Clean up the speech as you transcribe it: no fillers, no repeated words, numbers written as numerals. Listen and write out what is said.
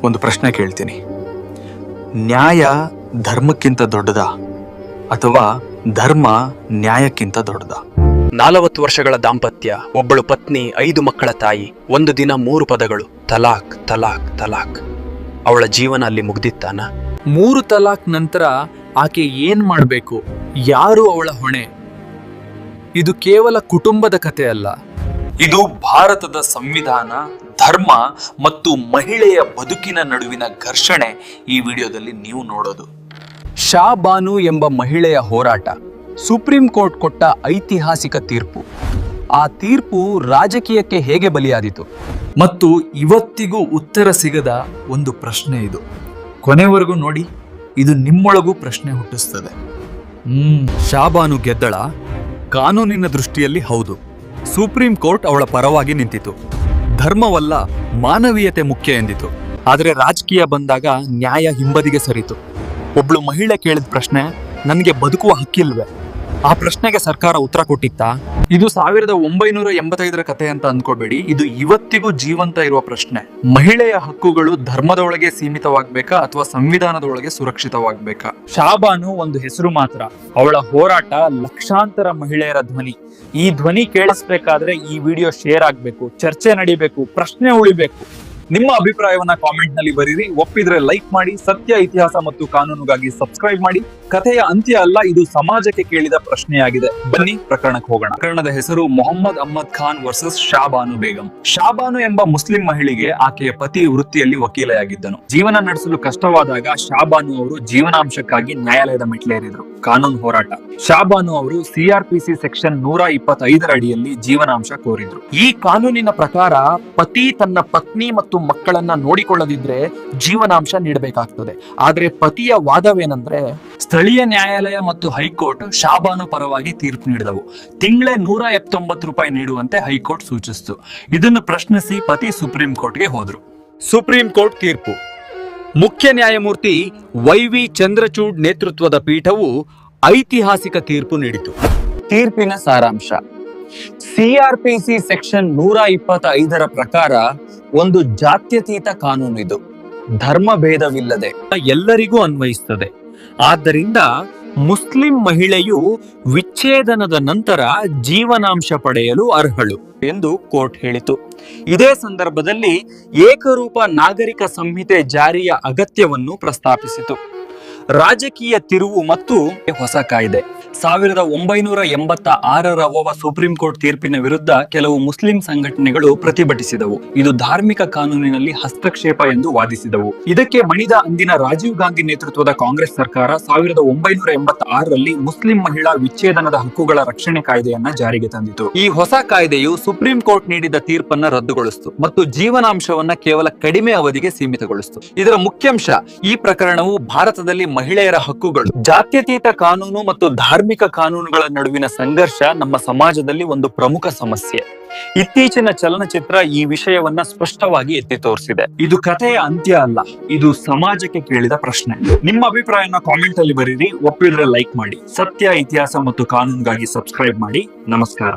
ಒಂದು ಪ್ರಶ್ನೆ ಕೇಳ್ತೀನಿ. ನ್ಯಾಯ ಧರ್ಮಕ್ಕಿಂತ ದೊಡ್ಡದಾ ಅಥವಾ ಧರ್ಮ ನ್ಯಾಯಕ್ಕಿಂತ ದೊಡ್ಡದಾ? 40 ವರ್ಷಗಳ ದಾಂಪತ್ಯ, ಒಬ್ಬಳು ಪತ್ನಿ, 5 ಮಕ್ಕಳ ತಾಯಿ, ಒಂದು ದಿನ 3 ಪದಗಳು, ತಲಾಕ್ ತಲಾಕ್ ತಲಾಕ್. ಅವಳ ಜೀವನ ಅಲ್ಲಿ ಮುಗ್ದಿತ್ತಾನ? 3 ತಲಾಕ್ ನಂತರ ಆಕೆ ಏನ್ ಮಾಡಬೇಕು? ಯಾರು ಅವಳ ಹೊಣೆ? ಇದು ಕೇವಲ ಕುಟುಂಬದ ಕಥೆ ಅಲ್ಲ, ಇದು ಭಾರತದ ಸಂವಿಧಾನ, ಧರ್ಮ ಮತ್ತು ಮಹಿಳೆಯ ಬದುಕಿನ ನಡುವಿನ ಘರ್ಷಣೆ ಈ ವಿಡಿಯೋದಲ್ಲಿ ನೀವು ನೋಡೋದು. ಶಾ ಬಾನು ಎಂಬ ಮಹಿಳೆಯ ಹೋರಾಟ, ಸುಪ್ರೀಂ ಕೋರ್ಟ್ ಕೊಟ್ಟ ಐತಿಹಾಸಿಕ ತೀರ್ಪು. ಆ ತೀರ್ಪು ರಾಜಕೀಯಕ್ಕೆ ಹೇಗೆ ಬಲಿಯಾದಿತು? ಮತ್ತು ಇವತ್ತಿಗೂ ಉತ್ತರ ಸಿಗದ ಒಂದು ಪ್ರಶ್ನೆ ಇದು. ಕೊನೆವರೆಗೂ ನೋಡಿ, ಇದು ನಿಮ್ಮೊಳಗೂ ಪ್ರಶ್ನೆ ಹುಟ್ಟಿಸ್ತದೆ. ಶಾಬಾನು ಗೆದ್ದಳ? ಕಾನೂನಿನ ದೃಷ್ಟಿಯಲ್ಲಿ ಹೌದು. ಸುಪ್ರೀಂ ಕೋರ್ಟ್ ಅವಳ ಪರವಾಗಿ ನಿಂತಿತು. ಧರ್ಮವಲ್ಲ, ಮಾನವೀಯತೆ ಮುಖ್ಯ ಎಂದಿತು. ಆದರೆ ರಾಜಕೀಯ ಬಂದಾಗ ನ್ಯಾಯ ಹಿಂಬದಿಗೆ ಸರಿತು. ಒಬ್ಳು ಮಹಿಳೆ ಕೇಳಿದ ಪ್ರಶ್ನೆ, ನನಗೆ ಬದುಕುವ ಹಕ್ಕಿಲ್ವೇ? ಆ ಪ್ರಶ್ನೆಗೆ ಸರ್ಕಾರ ಉತ್ತರ ಕೊಟ್ಟಿತ್ತಾ? ಇದು 1985ರ ಕಥೆ ಅಂತ ಅಂದ್ಕೋಬೇಡಿ, ಇದು ಇವತ್ತಿಗೂ ಜೀವಂತ ಇರುವ ಪ್ರಶ್ನೆ. ಮಹಿಳೆಯ ಹಕ್ಕುಗಳು ಧರ್ಮದೊಳಗೆ ಸೀಮಿತವಾಗಬೇಕಾ ಅಥವಾ ಸಂವಿಧಾನದೊಳಗೆ ಸುರಕ್ಷಿತವಾಗಬೇಕಾ? ಶಾಬಾನು ಒಂದು ಹೆಸರು ಮಾತ್ರ, ಅವಳ ಹೋರಾಟ ಲಕ್ಷಾಂತರ ಮಹಿಳೆಯರ ಧ್ವನಿ. ಈ ಧ್ವನಿ ಕೇಳಿಸ್ಬೇಕಾದ್ರೆ ಈ ವಿಡಿಯೋ ಶೇರ್ ಆಗ್ಬೇಕು, ಚರ್ಚೆ ನಡಿಬೇಕು, ಪ್ರಶ್ನೆ ಉಳಿಬೇಕು. ನಿಮ್ಮ ಅಭಿಪ್ರಾಯವನ್ನ ಕಾಮೆಂಟ್ ನಲ್ಲಿ ಬರೀರಿ. ಒಪ್ಪಿದ್ರೆ ಲೈಕ್ ಮಾಡಿ. ಸತ್ಯ, ಇತಿಹಾಸ ಮತ್ತು ಕಾನೂನುಗಾಗಿ ಸಬ್ಸ್ಕ್ರೈಬ್ ಮಾಡಿ. ಕಥೆಯ ಅಂತ್ಯ ಅಲ್ಲ, ಇದು ಸಮಾಜಕ್ಕೆ ಕೇಳಿದ ಪ್ರಶ್ನೆಯಾಗಿದೆ. ಬನ್ನಿ ಪ್ರಕರಣಕ್ಕೆ ಹೋಗೋಣ. ಪ್ರಕರಣದ ಹೆಸರು ಮೊಹಮ್ಮದ್ ಅಹ್ಮದ್ ಖಾನ್ ವರ್ಸಸ್ ಶಾಬಾನು ಬೇಗಂ. ಶಾಬಾನು ಎಂಬ ಮುಸ್ಲಿಂ ಮಹಿಳೆಗೆ ಆಕೆಯ ಪತಿ ವೃತ್ತಿಯಲ್ಲಿ ವಕೀಲೆಯಾಗಿದ್ದನು. ಜೀವನ ನಡೆಸಲು ಕಷ್ಟವಾದಾಗ ಶಾಬಾನು ಅವರು ಜೀವನಾಂಶಕ್ಕಾಗಿ ನ್ಯಾಯಾಲಯದ ಮೆಟ್ಲೇರಿದ್ರು. ಕಾನೂನು ಹೋರಾಟ. ಶಾಬಾನು ಅವರು CRPC ಸೆಕ್ಷನ್ 125ರ ಅಡಿಯಲ್ಲಿ ಜೀವನಾಂಶ ಕೋರಿದ್ರು. ಈ ಕಾನೂನಿನ ಪ್ರಕಾರ ಪತಿ ತನ್ನ ಪತ್ನಿ ಮತ್ತು ಮಕ್ಕಳನ್ನ ನೋಡಿಕೊಳ್ಳದಿದ್ರೆ ಜೀವನಾಂಶ ನೀಡಬೇಕಾಗ್ತದೆ. ಆದ್ರೆ ಪತಿಯ ವಾದವೇನೆಂದ್ರೆ, ಸ್ಥಳೀಯ ನ್ಯಾಯಾಲಯ ಮತ್ತು ಹೈಕೋರ್ಟ್ ಶಾಬಾನು ಪರವಾಗಿ ತೀರ್ಪು ನೀಡಿದವು. ತಿಂಗಳೇ 179 ರೂಪಾಯಿ ನೀಡುವಂತೆ ಹೈಕೋರ್ಟ್ ಸೂಚಿಸಿತು. ಇದನ್ನು ಪ್ರಶ್ನಿಸಿ ಪತಿ ಸುಪ್ರೀಂ ಕೋರ್ಟ್ಗೆ ಹೋದ್ರು. ಸುಪ್ರೀಂ ಕೋರ್ಟ್ ತೀರ್ಪು. ಮುಖ್ಯ ನ್ಯಾಯಮೂರ್ತಿ YV ಚಂದ್ರಚೂಡ್ ನೇತೃತ್ವದ ಪೀಠವು ಐತಿಹಾಸಿಕ ತೀರ್ಪು ನೀಡಿತು. ತೀರ್ಪಿನ ಸಾರಾಂಶ: CRPC ಸೆಕ್ಷನ್ 125ರ ಪ್ರಕಾರ ಒಂದು ಜಾತ್ಯತೀತ ಕಾನೂನು ಇದು. ಧರ್ಮ ಭೇದವಿಲ್ಲದೆ ಎಲ್ಲರಿಗೂ ಅನ್ವಯಿಸುತ್ತದೆ. ಆದ್ದರಿಂದ ಮುಸ್ಲಿಂ ಮಹಿಳೆಯು ವಿಚ್ಛೇದನದ ನಂತರ ಜೀವನಾಂಶ ಪಡೆಯಲು ಅರ್ಹಳು ಎಂದು ಕೋರ್ಟ್ ಹೇಳಿತು. ಇದೇ ಸಂದರ್ಭದಲ್ಲಿ ಏಕರೂಪ ನಾಗರಿಕ ಸಂಹಿತೆ ಜಾರಿಯ ಅಗತ್ಯವನ್ನು ಪ್ರಸ್ತಾಪಿಸಿತು. ರಾಜಕೀಯ ತಿರುವು ಮತ್ತು ಹೊಸ ಕಾಯ್ದೆ. 1986ರ ಸುಪ್ರೀಂ ಕೋರ್ಟ್ ತೀರ್ಪಿನ ವಿರುದ್ಧ ಕೆಲವು ಮುಸ್ಲಿಂ ಸಂಘಟನೆಗಳು ಪ್ರತಿಭಟಿಸಿದವು. ಇದು ಧಾರ್ಮಿಕ ಕಾನೂನಿನಲ್ಲಿ ಹಸ್ತಕ್ಷೇಪ ಎಂದು ವಾದಿಸಿದವು. ಇದಕ್ಕೆ ಮಣಿದ ಅಂದಿನ ರಾಜೀವ್ ಗಾಂಧಿ ನೇತೃತ್ವದ ಕಾಂಗ್ರೆಸ್ ಸರ್ಕಾರ 1986ರಲ್ಲಿ ಮುಸ್ಲಿಂ ಮಹಿಳಾ ವಿಚ್ಛೇದನದ ಹಕ್ಕುಗಳ ರಕ್ಷಣೆ ಕಾಯ್ದೆಯನ್ನ ಜಾರಿಗೆ ತಂದಿತು. ಈ ಹೊಸ ಕಾಯ್ದೆಯು ಸುಪ್ರೀಂ ಕೋರ್ಟ್ ನೀಡಿದ ತೀರ್ಪನ್ನ ರದ್ದುಗೊಳಿಸಿತು ಮತ್ತು ಜೀವನಾಂಶವನ್ನ ಕೇವಲ ಕಡಿಮೆ ಅವಧಿಗೆ ಸೀಮಿತಗೊಳಿಸಿತು. ಇದರ ಮುಖ್ಯಾಂಶ: ಈ ಪ್ರಕರಣವು ಭಾರತದಲ್ಲಿ ಮಹಿಳೆಯರ ಹಕ್ಕುಗಳು, ಜಾತ್ಯತೀತ ಕಾನೂನು ಮತ್ತು ಧಾರ್ಮಿಕ ಕಾನೂನುಗಳ ನಡುವಿನ ಸಂಘರ್ಷ ನಮ್ಮ ಸಮಾಜದಲ್ಲಿ ಒಂದು ಪ್ರಮುಖ ಸಮಸ್ಯೆ. ಇತ್ತೀಚಿನ ಚಲನಚಿತ್ರ ಈ ವಿಷಯವನ್ನ ಸ್ಪಷ್ಟವಾಗಿ ಎತ್ತಿ ತೋರಿಸಿದೆ. ಇದು ಕಥೆಯ ಅಂತ್ಯ ಅಲ್ಲ, ಇದು ಸಮಾಜಕ್ಕೆ ಕೇಳಿದ ಪ್ರಶ್ನೆ. ನಿಮ್ಮ ಅಭಿಪ್ರಾಯನ ಕಾಮೆಂಟ್ ಅಲ್ಲಿ ಬರೀರಿ. ಒಪ್ಪಿದ್ರೆ ಲೈಕ್ ಮಾಡಿ. ಸತ್ಯ, ಇತಿಹಾಸ ಮತ್ತು ಕಾನೂನಿಗಾಗಿ ಸಬ್ಸ್ಕ್ರೈಬ್ ಮಾಡಿ. ನಮಸ್ಕಾರ.